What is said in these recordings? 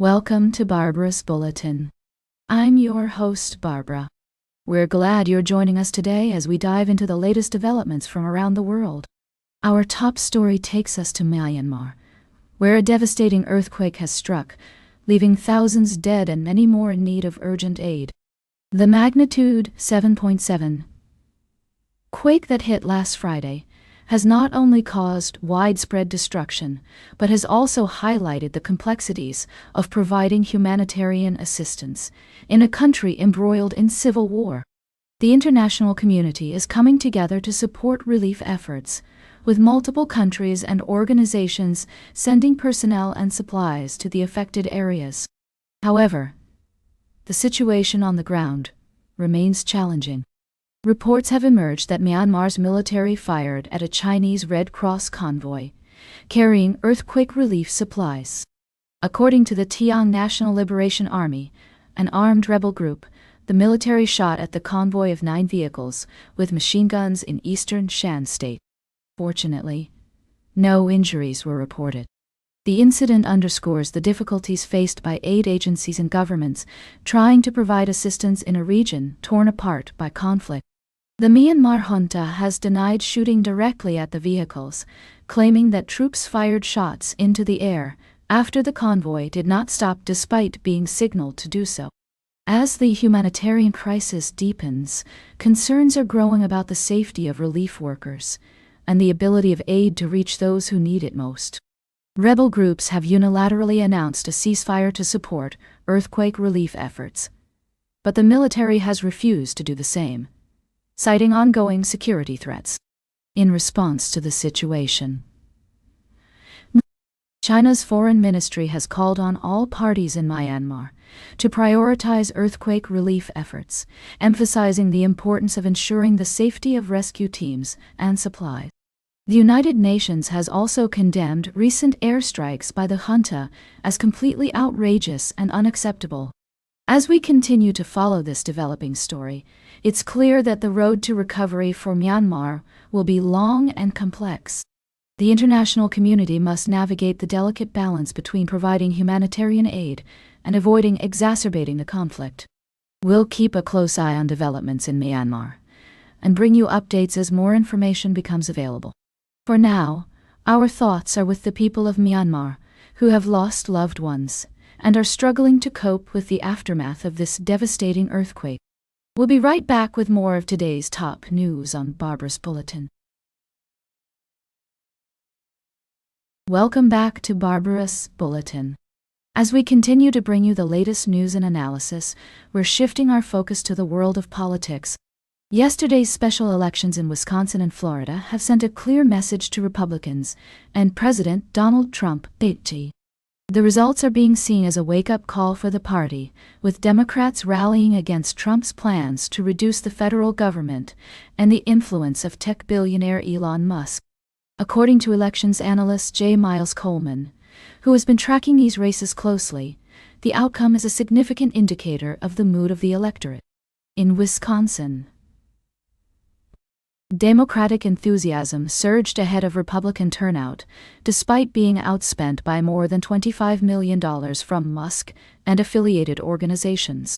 Welcome to Barbara's Bulletin. I'm your host, Barbara. We're glad you're joining us today as we dive into the latest developments from around the world. Our top story takes us to Myanmar, where a devastating earthquake has struck, leaving thousands dead and many more in need of urgent aid. The magnitude 7.7 quake that hit last Friday has not only caused widespread destruction, but has also highlighted the complexities of providing humanitarian assistance in a country embroiled in civil war. The international community is coming together to support relief efforts, with multiple countries and organizations sending personnel and supplies to the affected areas. However, the situation on the ground remains challenging. Reports have emerged that Myanmar's military fired at a Chinese Red Cross convoy carrying earthquake relief supplies. According to the Tiang National Liberation Army, an armed rebel group, the military shot at the convoy of 9 vehicles with machine guns in eastern Shan state. Fortunately, no injuries were reported. The incident underscores the difficulties faced by aid agencies and governments trying to provide assistance in a region torn apart by conflict. The Myanmar junta has denied shooting directly at the vehicles, claiming that troops fired shots into the air after the convoy did not stop despite being signaled to do so. As the humanitarian crisis deepens, concerns are growing about the safety of relief workers and the ability of aid to reach those who need it most. Rebel groups have unilaterally announced a ceasefire to support earthquake relief efforts, but the military has refused to do the same, citing ongoing security threats. In response to the situation, China's foreign ministry has called on all parties in Myanmar to prioritize earthquake relief efforts, emphasizing the importance of ensuring the safety of rescue teams and supplies. The United Nations has also condemned recent airstrikes by the junta as completely outrageous and unacceptable. As we continue to follow this developing story, it's clear that the road to recovery for Myanmar will be long and complex. The international community must navigate the delicate balance between providing humanitarian aid and avoiding exacerbating the conflict. We'll keep a close eye on developments in Myanmar and bring you updates as more information becomes available. For now, our thoughts are with the people of Myanmar who have lost loved ones and are struggling to cope with the aftermath of this devastating earthquake. We'll be right back with more of today's top news on Barbara's Bulletin. Welcome back to Barbara's Bulletin. As we continue to bring you the latest news and analysis, we're shifting our focus to the world of politics. Yesterday's special elections in Wisconsin and Florida have sent a clear message to Republicans and President Donald Trump. The results are being seen as a wake-up call for the party, with Democrats rallying against Trump's plans to reduce the federal government and the influence of tech billionaire Elon Musk. According to elections analyst J. Miles Coleman, who has been tracking these races closely, the outcome is a significant indicator of the mood of the electorate. In Wisconsin, Democratic enthusiasm surged ahead of Republican turnout, despite being outspent by more than $25 million from Musk and affiliated organizations.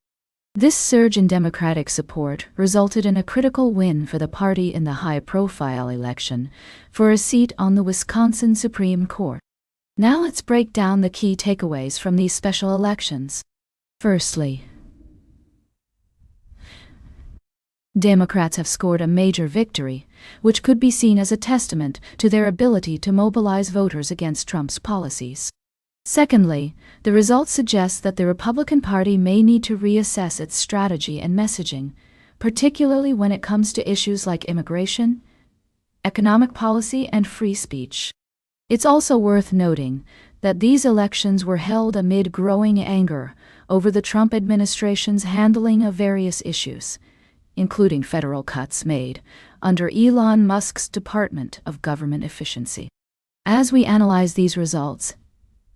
This surge in Democratic support resulted in a critical win for the party in the high-profile election for a seat on the Wisconsin Supreme Court. Now let's break down the key takeaways from these special elections. Firstly, Democrats have scored a major victory, which could be seen as a testament to their ability to mobilize voters against Trump's policies. Secondly, the results suggest that the Republican Party may need to reassess its strategy and messaging, particularly when it comes to issues like immigration, economic policy, and free speech. It's also worth noting that these elections were held amid growing anger over the Trump administration's handling of various issues, including federal cuts made under Elon Musk's Department of Government Efficiency. As we analyze these results,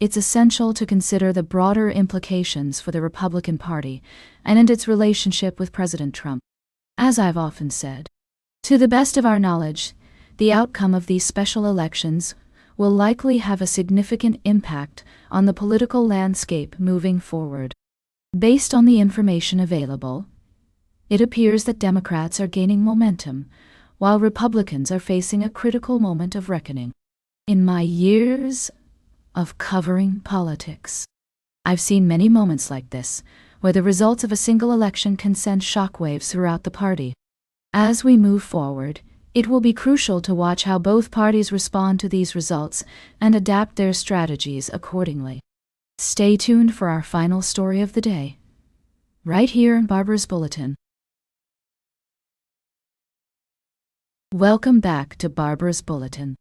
it's essential to consider the broader implications for the Republican Party and its relationship with President Trump. As I've often said, to the best of our knowledge, the outcome of these special elections will likely have a significant impact on the political landscape moving forward. Based on the information available, it appears that Democrats are gaining momentum, while Republicans are facing a critical moment of reckoning. In my years of covering politics, I've seen many moments like this, where the results of a single election can send shockwaves throughout the party. As we move forward, it will be crucial to watch how both parties respond to these results and adapt their strategies accordingly. Stay tuned for our final story of the day, right here in Barbara's Bulletin. Welcome back to Barbara's Bulletin.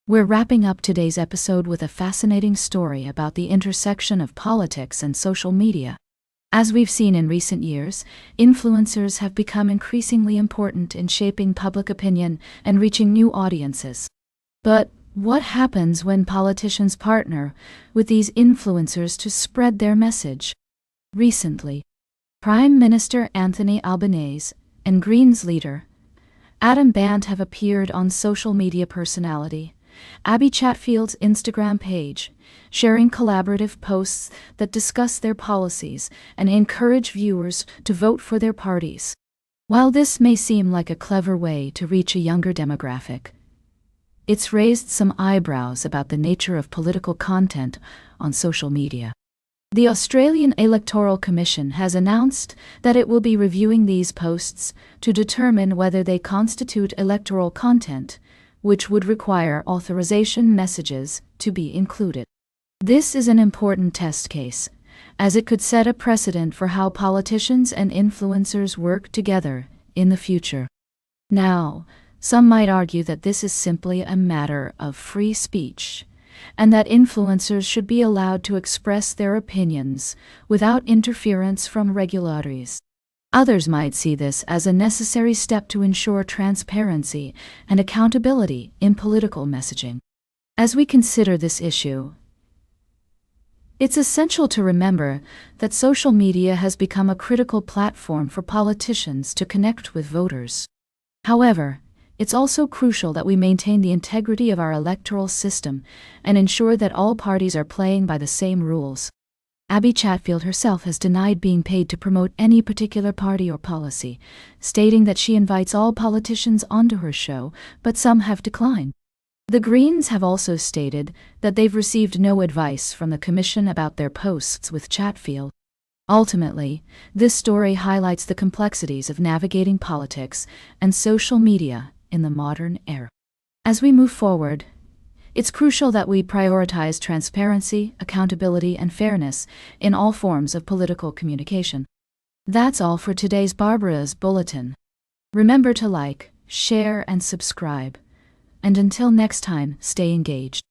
We're wrapping up today's episode with a fascinating story about the intersection of politics and social media. As we've seen in recent years, influencers have become increasingly important in shaping public opinion and reaching new audiences. But what happens when politicians partner with these influencers to spread their message? Recently, Prime Minister Anthony Albanese and Greens leader Adam Bandt have appeared on social media personality Abby Chatfield's Instagram page, sharing collaborative posts that discuss their policies and encourage viewers to vote for their parties. While this may seem like a clever way to reach a younger demographic, it's raised some eyebrows about the nature of political content on social media. The Australian Electoral Commission has announced that it will be reviewing these posts to determine whether they constitute electoral content, which would require authorization messages to be included. This is an important test case, as it could set a precedent for how politicians and influencers work together in the future. Now, some might argue that this is simply a matter of free speech, and that influencers should be allowed to express their opinions without interference from regulators. Others might see this as a necessary step to ensure transparency and accountability in political messaging. As we consider this issue, it's essential to remember that social media has become a critical platform for politicians to connect with voters. However, it's also crucial that we maintain the integrity of our electoral system and ensure that all parties are playing by the same rules. Abby Chatfield herself has denied being paid to promote any particular party or policy, stating that she invites all politicians onto her show, but some have declined. The Greens have also stated that they've received no advice from the Commission about their posts with Chatfield. Ultimately, this story highlights the complexities of navigating politics and social media in the modern era. As we move forward, it's crucial that we prioritize transparency, accountability, and fairness in all forms of political communication. That's all for today's Barbara's Bulletin. Remember to like, share, and subscribe. And until next time, stay engaged.